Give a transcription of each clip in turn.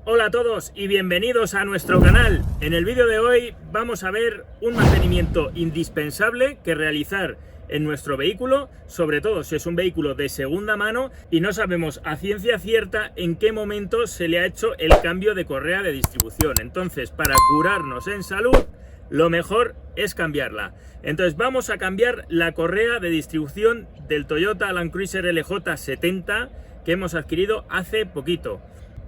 Hola a todos y bienvenidos a nuestro canal. En el vídeo de hoy vamos a ver un mantenimiento indispensable que realizar en nuestro vehículo, sobre todo si es un vehículo de segunda mano y no sabemos a ciencia cierta en qué momento se le ha hecho el cambio de correa de distribución. Entonces, para curarnos en salud, lo mejor es cambiarla. Entonces vamos a cambiar la correa de distribución del Toyota Land Cruiser LJ70 que hemos adquirido hace poquito.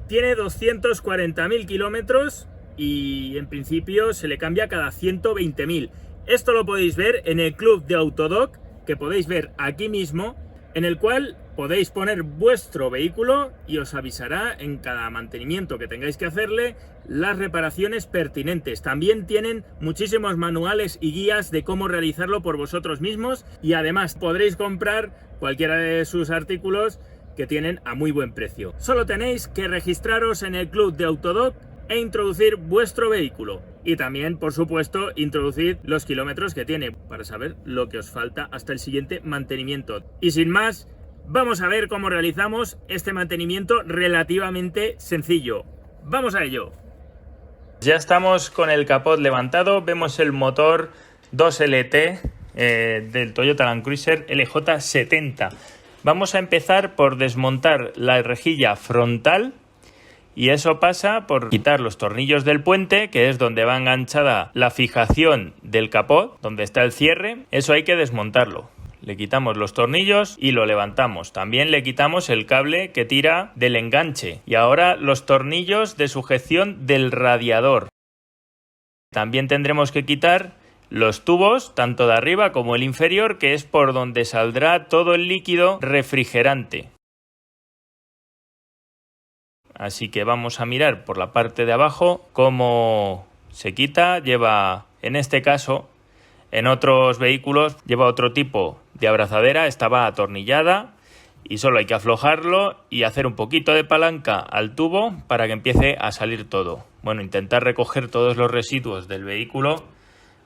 Tiene 240.000 kilómetros y en principio se le cambia cada 120.000. Esto lo podéis ver en el club de Autodoc, que podéis ver aquí mismo, en el cual podéis poner vuestro vehículo y os avisará en cada mantenimiento que tengáis que hacerle las reparaciones pertinentes. También tienen muchísimos manuales y guías de cómo realizarlo por vosotros mismos y además podréis comprar cualquiera de sus artículos que tienen a muy buen precio. Solo tenéis que registraros en el club de Autodoc e introducir vuestro vehículo. Y también, por supuesto, introducir los kilómetros que tiene para saber lo que os falta hasta el siguiente mantenimiento. Y sin más, vamos a ver cómo realizamos este mantenimiento relativamente sencillo. ¡Vamos a ello! Ya estamos con el capot levantado. Vemos el motor 2LT del Toyota Land Cruiser LJ70. Vamos a empezar por desmontar la rejilla frontal y eso pasa por quitar los tornillos del puente, que es donde va enganchada la fijación del capot, donde está el cierre. Eso hay que desmontarlo. Le quitamos los tornillos y lo levantamos. También le quitamos el cable que tira del enganche y ahora los tornillos de sujeción del radiador. También tendremos que quitar los tubos, tanto de arriba como el inferior, que es por donde saldrá todo el líquido refrigerante. Así que vamos a mirar por la parte de abajo cómo se quita. Lleva, en este caso, en otros vehículos, lleva otro tipo de abrazadera, esta va atornillada y solo hay que aflojarlo y hacer un poquito de palanca al tubo para que empiece a salir todo. Bueno, intentar recoger todos los residuos del vehículo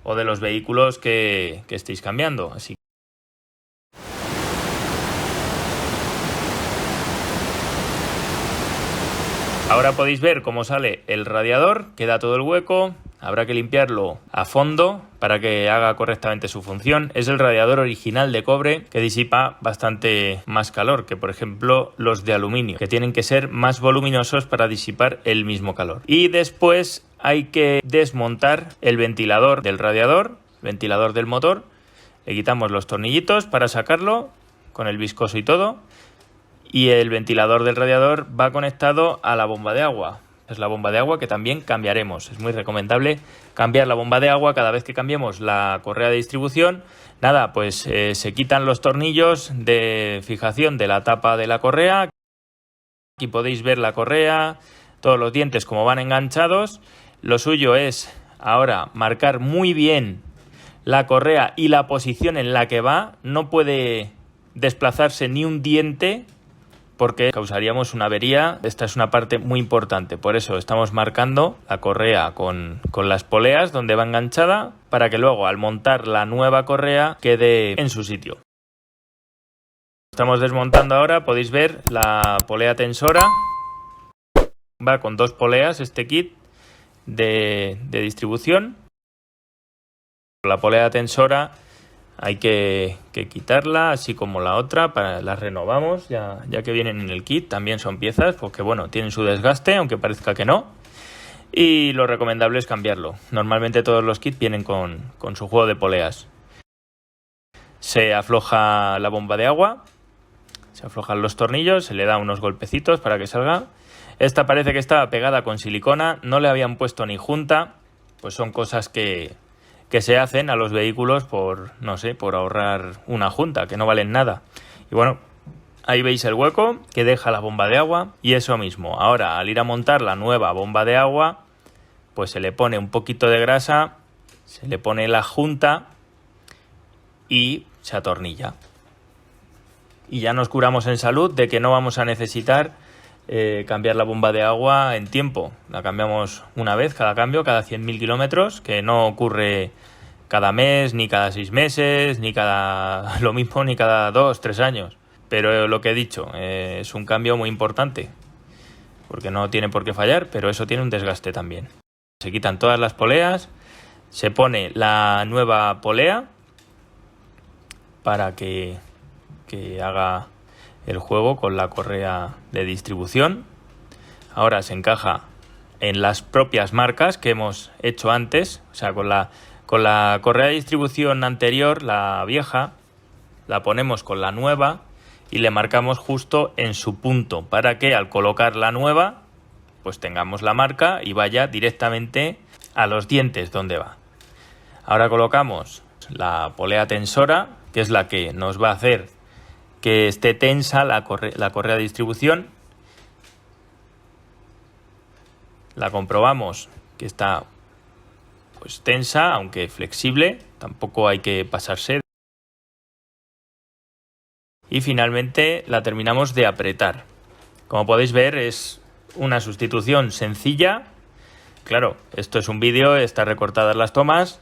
o de los vehículos que estéis cambiando. Así ahora podéis ver cómo sale el radiador, queda todo el hueco, habrá que limpiarlo a fondo para que haga correctamente su función. Es el radiador original de cobre que disipa bastante más calor que, por ejemplo, los de aluminio, que tienen que ser más voluminosos para disipar el mismo calor. Y después hay que desmontar el ventilador del radiador, ventilador del motor. Le quitamos los tornillitos para sacarlo con el viscoso y todo. Y el ventilador del radiador va conectado a la bomba de agua. Es la bomba de agua que también cambiaremos. Es muy recomendable cambiar la bomba de agua cada vez que cambiemos la correa de distribución. Nada, pues se quitan los tornillos de fijación de la tapa de la correa. Aquí podéis ver la correa, todos los dientes como van enganchados. Lo suyo es ahora marcar muy bien la correa y la posición en la que va. No puede desplazarse ni un diente porque causaríamos una avería. Esta es una parte muy importante, por eso estamos marcando la correa con las poleas donde va enganchada para que luego al montar la nueva correa quede en su sitio. Estamos desmontando ahora, podéis ver la polea tensora. Va con dos poleas este kit de distribución. La polea tensora hay que quitarla, así como la otra, las renovamos ya que vienen en el kit. También son piezas porque bueno, tienen su desgaste, aunque parezca que no, y lo recomendable es cambiarlo. Normalmente todos los kits vienen con su juego de poleas. Se afloja la bomba de agua, se aflojan los tornillos, se le da unos golpecitos para que salga. Esta parece que estaba pegada con silicona, no le habían puesto ni junta. Pues son cosas que se hacen a los vehículos por, no sé, por ahorrar una junta, que no valen nada. Y bueno, ahí veis el hueco que deja la bomba de agua. Y eso mismo, ahora al ir a montar la nueva bomba de agua, pues se le pone un poquito de grasa, se le pone la junta y se atornilla. Y ya nos curamos en salud de que no vamos a necesitar cambiar la bomba de agua en tiempo. La cambiamos una vez cada cambio, cada 100.000 kilómetros, que no ocurre cada mes, ni cada 6 meses, ni lo mismo, ni cada 2, 3 años. Pero lo que he dicho, es un cambio muy importante. porque no tiene por qué fallar, pero eso tiene un desgaste también. Se quitan todas las poleas, se pone la nueva polea para que haga el juego con la correa de distribución. Ahora se encaja en las propias marcas que hemos hecho antes, o sea, con la correa de distribución anterior, la vieja, la ponemos con la nueva y le marcamos justo en su punto para que al colocar la nueva pues tengamos la marca y vaya directamente a los dientes donde va. Ahora colocamos la polea tensora, que es la que nos va a hacer que esté tensa la correa de distribución. La comprobamos que está pues tensa, aunque flexible, tampoco hay que pasarse. Y finalmente la terminamos de apretar. Como podéis ver, es una sustitución sencilla. Claro, esto es un vídeo, está recortadas las tomas,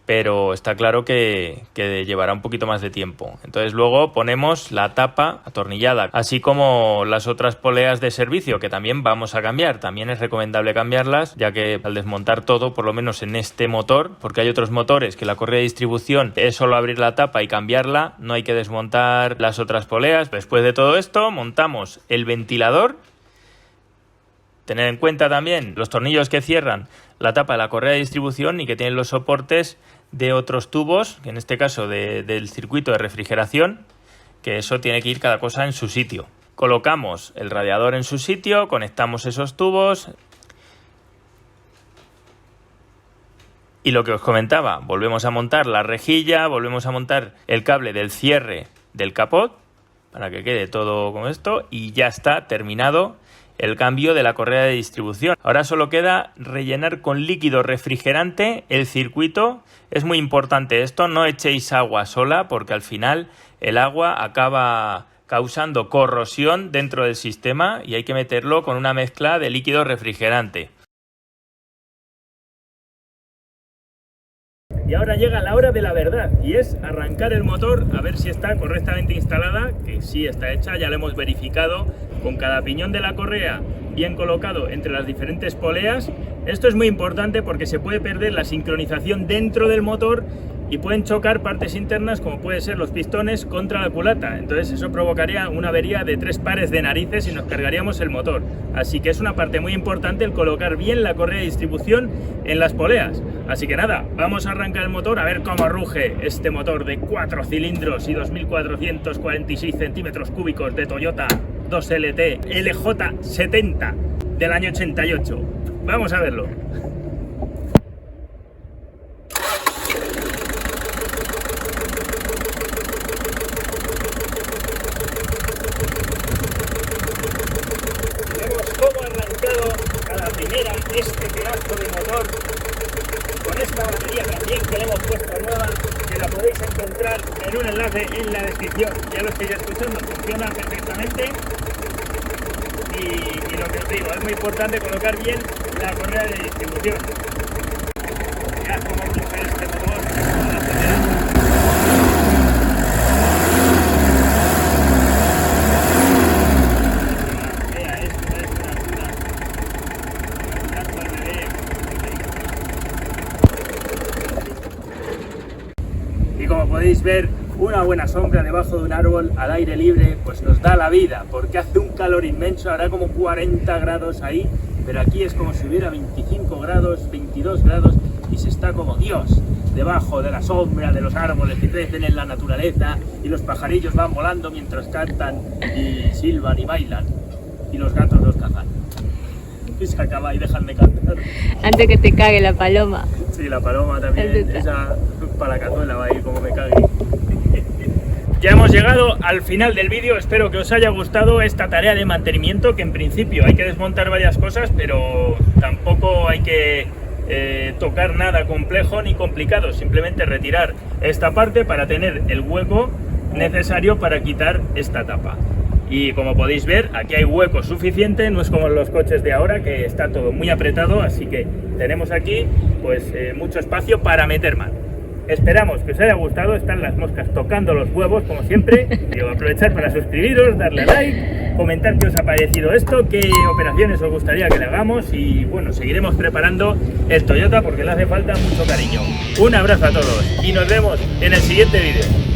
pero está claro que llevará un poquito más de tiempo. Entonces luego ponemos la tapa atornillada, así como las otras poleas de servicio que también vamos a cambiar. También es recomendable cambiarlas, ya que al desmontar todo, por lo menos en este motor, porque hay otros motores que la correa de distribución es solo abrir la tapa y cambiarla, no hay que desmontar las otras poleas. Después de todo esto montamos el ventilador. Tener en cuenta también los tornillos que cierran la tapa de la correa de distribución y que tienen los soportes de otros tubos, que en este caso del circuito de refrigeración, que eso tiene que ir cada cosa en su sitio. Colocamos el radiador en su sitio, conectamos esos tubos y lo que os comentaba, volvemos a montar la rejilla, volvemos a montar el cable del cierre del capot para que quede todo con esto y ya está terminado el cambio de la correa de distribución. Ahora solo queda rellenar con líquido refrigerante el circuito. Es muy importante esto, no echéis agua sola porque al final el agua acaba causando corrosión dentro del sistema y hay que meterlo con una mezcla de líquido refrigerante. Y ahora llega la hora de la verdad y es arrancar el motor a ver si está correctamente instalada, que sí está hecha, ya lo hemos verificado con cada piñón de la correa bien colocado entre las diferentes poleas. Esto es muy importante porque se puede perder la sincronización dentro del motor y pueden chocar partes internas como pueden ser los pistones contra la culata. Entonces eso provocaría una avería de 3 pares de narices y nos cargaríamos el motor. Así que es una parte muy importante el colocar bien la correa de distribución en las poleas. Así que nada, vamos a arrancar el motor a ver cómo ruge este motor de 4 cilindros y 2446 centímetros cúbicos de Toyota 2LT LJ70 del año 88. Vamos a verlo. Este pedazo de motor con esta batería también que le hemos puesto nueva, que la podéis encontrar en un enlace en la descripción. Ya lo estáis escuchando, funciona perfectamente y lo que os digo, es muy importante colocar bien la correa de distribución. Mirad cómo ruge este motor. Y como podéis ver, una buena sombra debajo de un árbol al aire libre pues nos da la vida, porque hace un calor inmenso, hará como 40 grados ahí, pero aquí es como si hubiera 25 grados, 22 grados y se está como Dios, debajo de la sombra de los árboles que crecen en la naturaleza y los pajarillos van volando mientras cantan y silban y bailan y los gatos los cazan. Y se acaba y dejan de cantar. Antes que te cague la paloma. Sí, la paloma también, esa para la cazuela va a ir como me cague. Ya hemos llegado al final del vídeo, espero que os haya gustado esta tarea de mantenimiento, que en principio hay que desmontar varias cosas, pero tampoco hay que tocar nada complejo ni complicado, simplemente retirar esta parte para tener el hueco necesario para quitar esta tapa. Y como podéis ver, aquí hay hueco suficiente, no es como en los coches de ahora que está todo muy apretado, así que tenemos aquí pues mucho espacio para meter mano. Esperamos que os haya gustado. Están las moscas tocando los huevos, como siempre. Y aprovechar para suscribiros, darle a like, comentar qué os ha parecido esto, qué operaciones os gustaría que le hagamos. Y bueno, seguiremos preparando el Toyota porque le hace falta mucho cariño. Un abrazo a todos y nos vemos en el siguiente vídeo.